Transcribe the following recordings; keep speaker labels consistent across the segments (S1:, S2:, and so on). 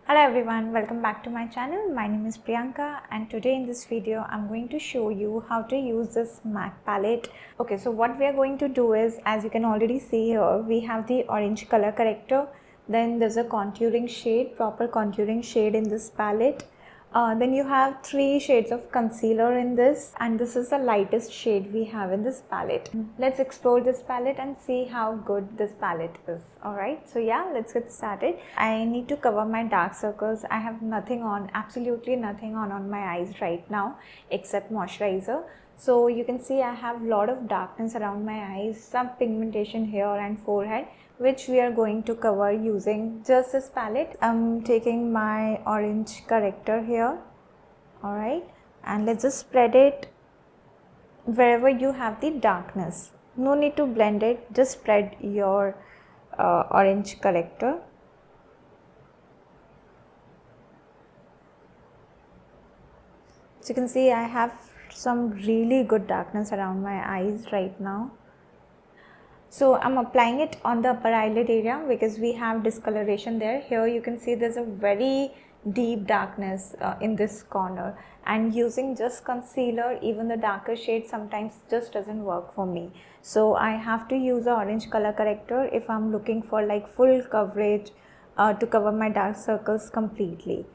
S1: Hello everyone, welcome back to my channel. My name is Priyanka and today in this video I'm going to show you how to use this MAC palette. Okay, so what we are going to do is, as you can already see here, we have the orange color corrector, then there's a contouring shade, proper contouring shade in this palette. Then you have 3 shades of concealer in this, and this is the lightest shade we have in this palette. Let's explore this palette and see how good this palette is. Alright, so yeah, let's get started. I need to cover my dark circles. I have nothing on, absolutely nothing on my eyes right now except moisturizer. So you can see I have a lot of darkness around my eyes, some pigmentation here and forehead, which we are going to cover using just this palette. I'm taking my orange corrector here, alright, and let's just spread it wherever you have the darkness. No need to blend it, just spread your orange corrector. So you can see I have some really good darkness around my eyes right now. So I'm applying it on the upper eyelid area because we have discoloration there. Here you can see there's a very deep darkness in this corner, and using just concealer, even the darker shade sometimes just doesn't work for me. So I have to use an orange color corrector if I'm looking for like full coverage to cover my dark circles completely.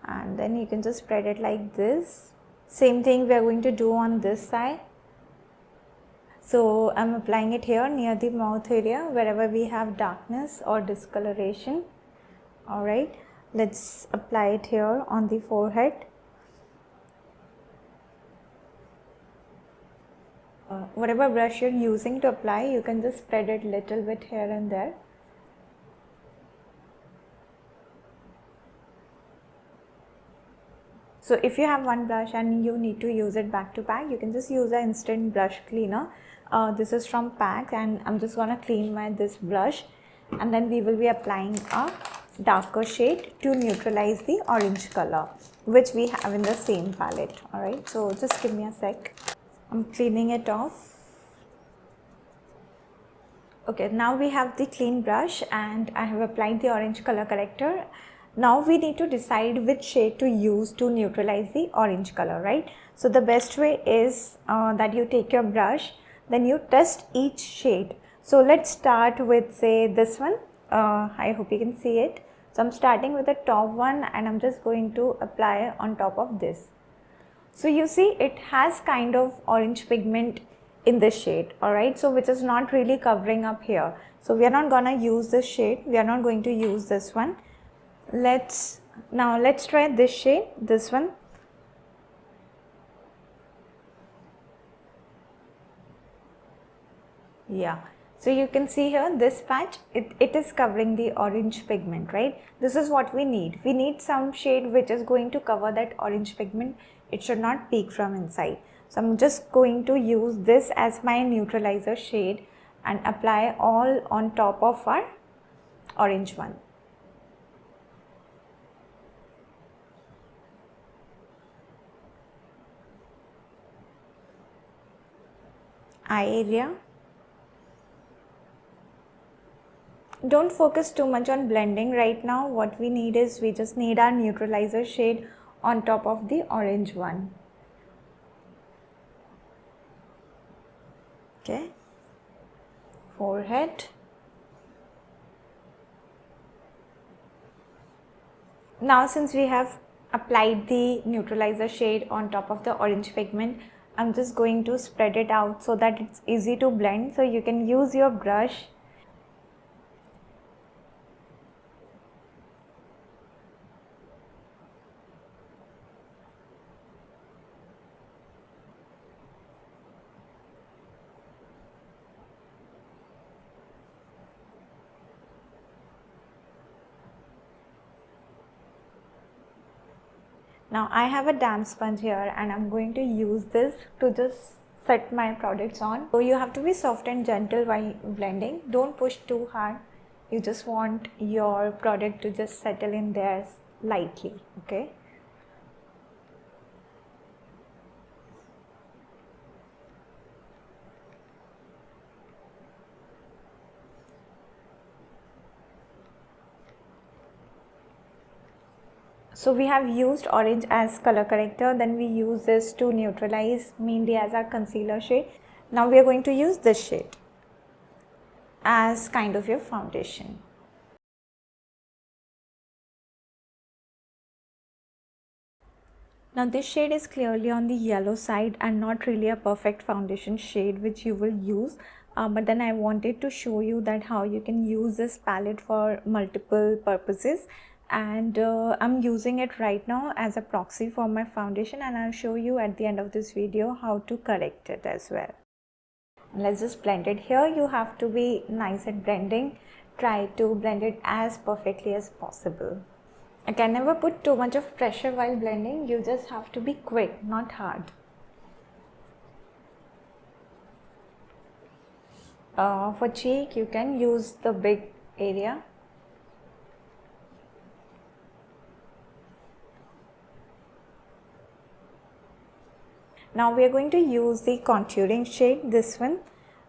S1: And then you can just spread it like this. Same thing we are going to do on this side. So I'm applying it here near the mouth area wherever we have darkness or discoloration. Alright, let's apply it here on the forehead. Whatever brush you're using to apply, you can just spread it little bit here and there. So if you have one brush and you need to use it back to back, you can just use an instant brush cleaner. This is from PAC, and I'm just gonna clean this brush, and then we will be applying a darker shade to neutralize the orange color which we have in the same palette. Alright, so just give me a sec. I'm cleaning it off. Okay, now we have the clean brush and I have applied the orange color corrector. Now we need to decide which shade to use to neutralize the orange color, right? So the best way is that you take your brush, then you test each shade. So let's start with, say, this one. I hope you can see it. So I'm starting with the top one and I'm just going to apply on top of this. So you see it has kind of orange pigment in this shade, alright, so which is not really covering up here. So we are not gonna use this shade, we are not going to use this one. Let's try this shade, this one. Yeah, so you can see here this patch, it is covering the orange pigment, right? This is what we need. We need some shade which is going to cover that orange pigment. It should not peek from inside. So I'm just going to use this as my neutralizer shade and apply all on top of our orange one. Eye area. Don't focus too much on blending right now. What we need is, we just need our neutralizer shade on top of the orange one. Okay, forehead. Now since we have applied the neutralizer shade on top of the orange pigment, I'm just going to spread it out so that it's easy to blend. So you can use your brush. Now I have a damp sponge here and I'm going to use this to just set my products on. So you have to be soft and gentle while blending. Don't push too hard. You just want your product to just settle in there lightly, okay? So we have used orange as color corrector, then we use this to neutralize mainly as our concealer shade. Now we are going to use this shade as kind of your foundation. Now this shade is clearly on the yellow side and not really a perfect foundation shade which you will use. But then I wanted to show you that how you can use this palette for multiple purposes, and I'm using it right now as a proxy for my foundation, and I'll show you at the end of this video how to correct it as well. Let's just blend it. Here you have to be nice at blending. Try to blend it as perfectly as possible. I can never put too much of pressure while blending. You just have to be quick, not hard. For cheek, you can use the big area. Now we are going to use the contouring shade, this one.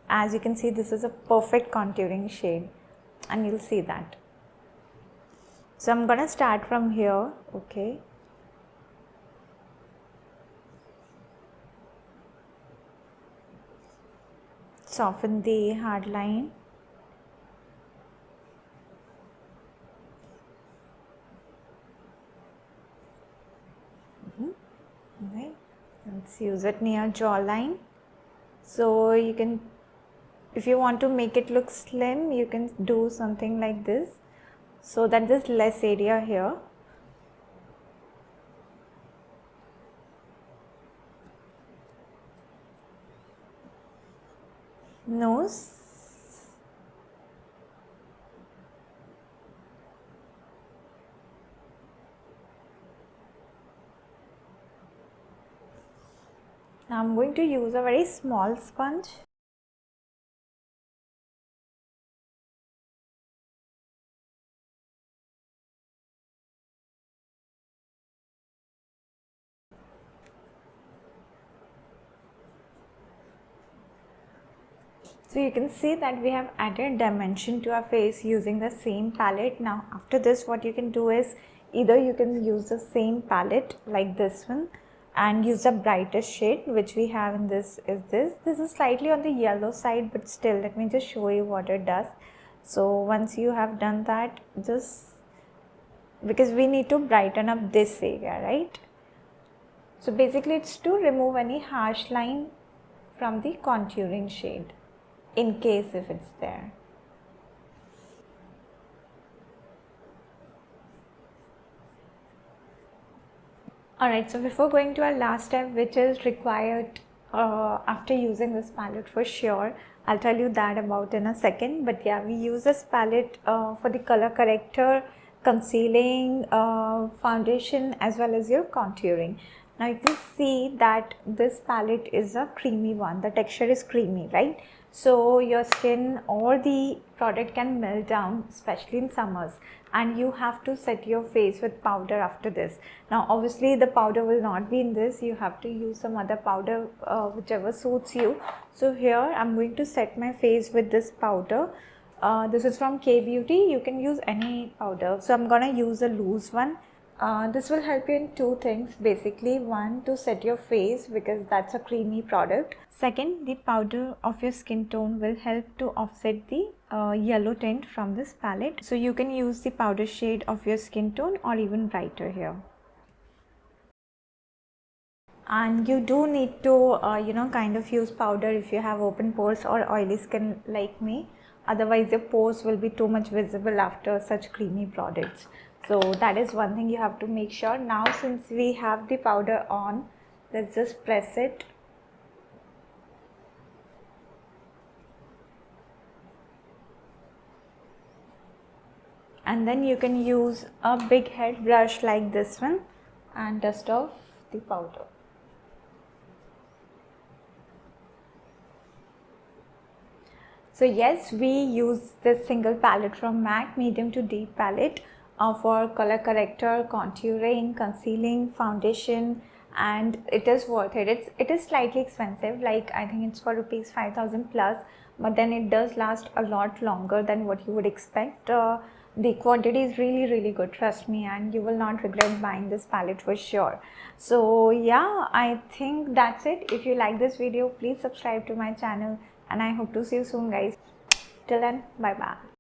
S1: As you can see, this is a perfect contouring shade, and you'll see that. So I'm gonna start from here, okay. Soften the hard line. Okay. Let's use it near jawline. So you can, if you want to make it look slim, you can do something like this, so that there's less area here. Nose. Now I'm going to use a very small sponge. So you can see that we have added dimension to our face using the same palette. Now after this, what you can do is either you can use the same palette like this one and use the brightest shade, which we have in this is this. This is slightly on the yellow side, but still let me just show you what it does. So once you have done that, just because we need to brighten up this area, right? So basically it's to remove any harsh line from the contouring shade, in case if it's there. Alright, so before going to our last step, which is required after using this palette for sure, I'll tell you that about in a second. But yeah, we use this palette for the color corrector, concealing, foundation, as well as your contouring. Now you can see that this palette is a creamy one. The texture is creamy, right? So your skin or the product can melt down, especially in summers, and you have to set your face with powder after this. Now obviously the powder will not be in this. You have to use some other powder, whichever suits you. So here I'm going to set my face with this powder. This is from K Beauty. You can use any powder. So I'm gonna use a loose one. This will help you in two things basically. One, to set your face because that's a creamy product. Second, the powder of your skin tone will help to offset the yellow tint from this palette. So you can use the powder shade of your skin tone or even brighter here. And you do need to kind of use powder if you have open pores or oily skin like me. Otherwise your pores will be too much visible after such creamy products. So that is one thing you have to make sure. Now since we have the powder on, let's just press it. And then you can use a big head brush like this one and dust off the powder. So yes, we use this single palette from MAC, medium to deep palette, for color corrector, contouring, concealing, foundation, and it is worth it. It is slightly expensive, like I think it's for rupees 5,000 plus, but then it does last a lot longer than what you would expect. The quantity is really good, trust me, and you will not regret buying this palette for sure. So yeah, I think that's it. If you like this video, please subscribe to my channel, and I hope to see you soon, guys. Till then, bye bye.